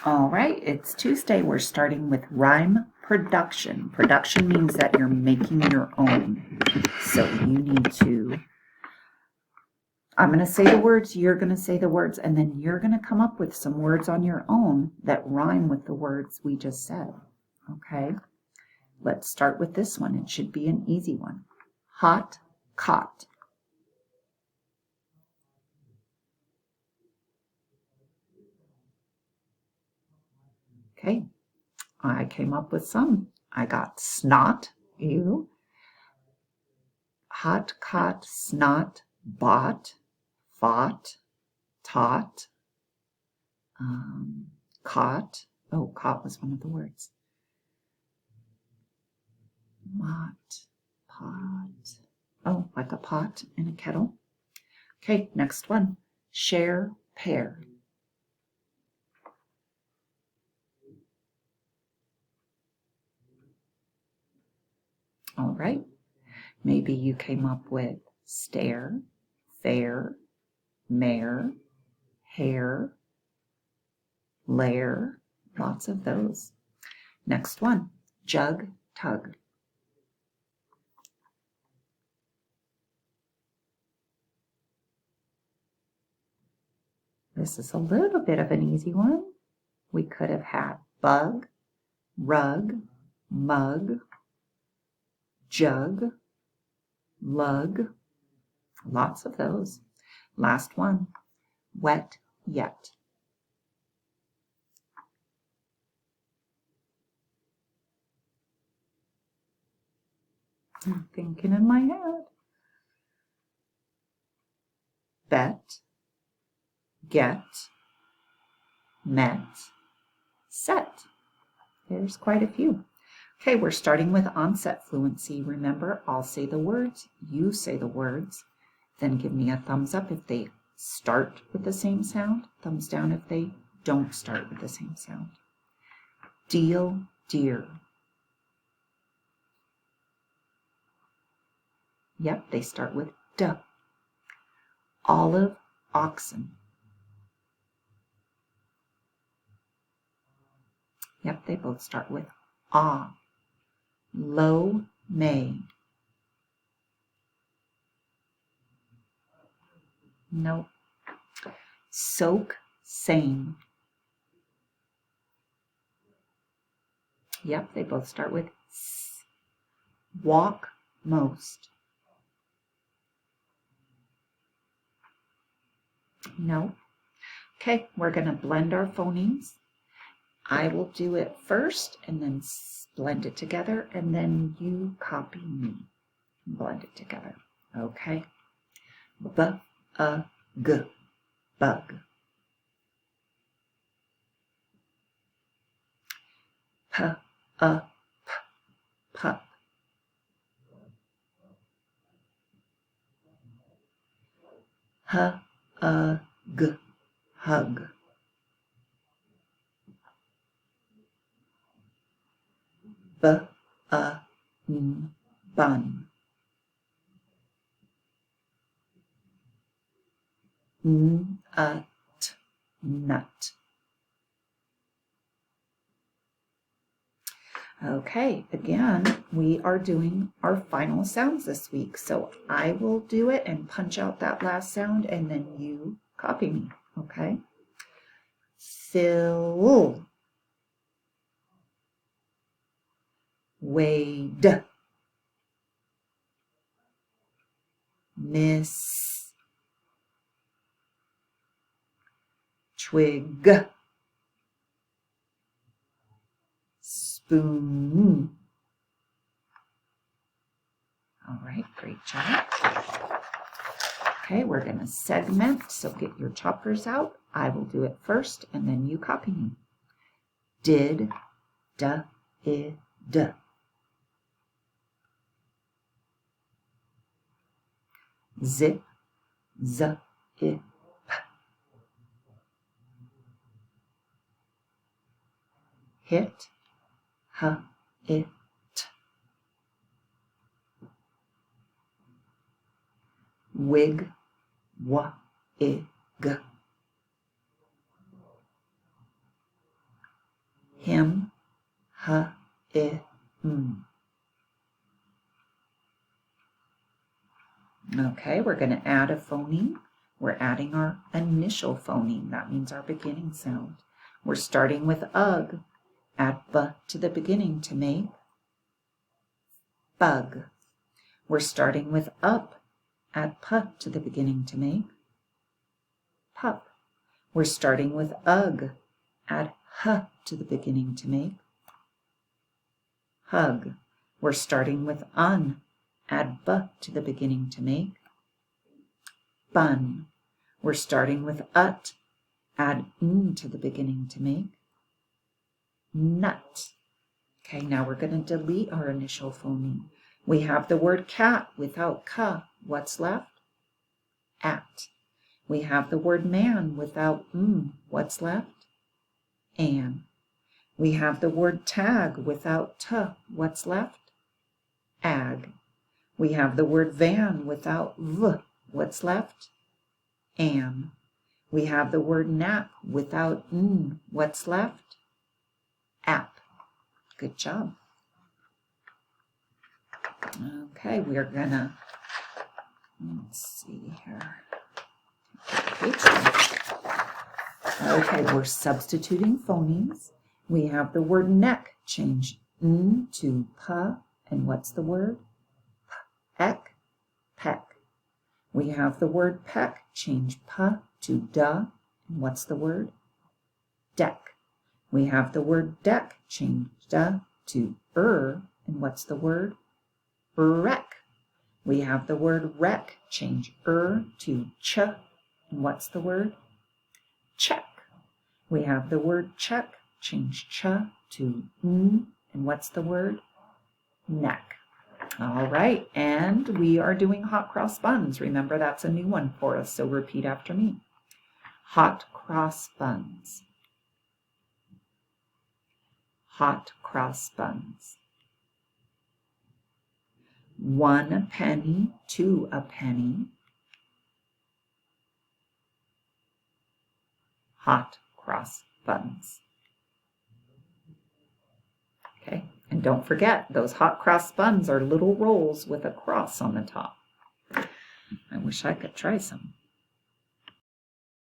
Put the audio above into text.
All right, it's Tuesday. We're starting with rhyme production. Production means that you're making your own. So you need to, I'm going to say the words, you're going to say the words, and then you're going to come up with some words on your own that rhyme with the words we just said. Okay, let's start with this one. It should be an easy one. Hot cot. Okay, I came up with some. I got snot, ew. Hot cot, snot, bought, fought, taught, caught. Oh, caught was one of the words. Mott, pot. Oh, like a pot in a kettle. Okay, next one. Share, pair. All right. Maybe you came up with stare, fair, mare, hair, lair. Lots of those. Next one. Jug, tug. This is a little bit of an easy one. We could have had bug, rug, mug, jug, lug. Lots of those. Last one. Wet yet. I'm thinking in my head. Bet, get, met, set. There's quite a few. Okay, we're starting with onset fluency. Remember, I'll say the words, you say the words, then give me a thumbs up if they start with the same sound, thumbs down if they don't start with the same sound. Deal, dear. Yep, they start with D. Olive, oxen. Yep, they both start with ah. Low, may. Nope. Soak, same. Yep, they both start with s. Walk, most. No. Okay, we're going to blend our phonemes. I will do it first and then blend it together, and then you copy me. Blend it together. Okay. B-a-g, bug. P-a-p, pup. H-a-g, hug. B-a-n, bun. N-a-t, nut. Okay, again, we are doing our final sounds this week. So I will do it and punch out that last sound, and then you copy me, okay? Fill. Wade. Miss. Twig. Spoon. All right, great job. Okay, we're going to segment, so get your choppers out. I will do it first, and then you copy me. Did, da, I, d. Zip, z, I, p. Hit, h, I, t. Wig, w, I, g. I, m. Okay, we're going to add a phoneme. We're adding our initial phoneme. That means our beginning sound. We're starting with ug. Add b to the beginning to make bug. We're starting with up. Add p to the beginning to make pup. We're starting with ug. Add h to the beginning to make hug. We're starting with un. Add b to the beginning to make bun. We're starting with ut. Add n to the beginning to make nut. Okay, now we're going to delete our initial phoneme. We have the word cat without k. What's left? At. We have the word man without m. What's left? An. We have the word tag without t. What's left? Ag. We have the word van without v. What's left? Am. We have the word nap without n. What's left? App. Good job. Okay, we are gonna, let's see here. Okay, we're substituting phonemes. We have the word neck, change n to p, and what's the word? Ek, peck. We have the word peck, change p to duh, and what's the word? Deck. We have the word deck, change duh to and what's the word? Wreck. We have the word wreck, change to ch, and what's the word? Check. We have the word check, change ch to n, and what's the word? Neck. All right, and we are doing hot cross buns. Remember, that's a new one for us, so repeat after me. Hot cross buns. Hot cross buns. 1 penny to a penny. Hot cross buns. Okay, and don't forget, those hot cross buns are little rolls with a cross on the top. I wish I could try some.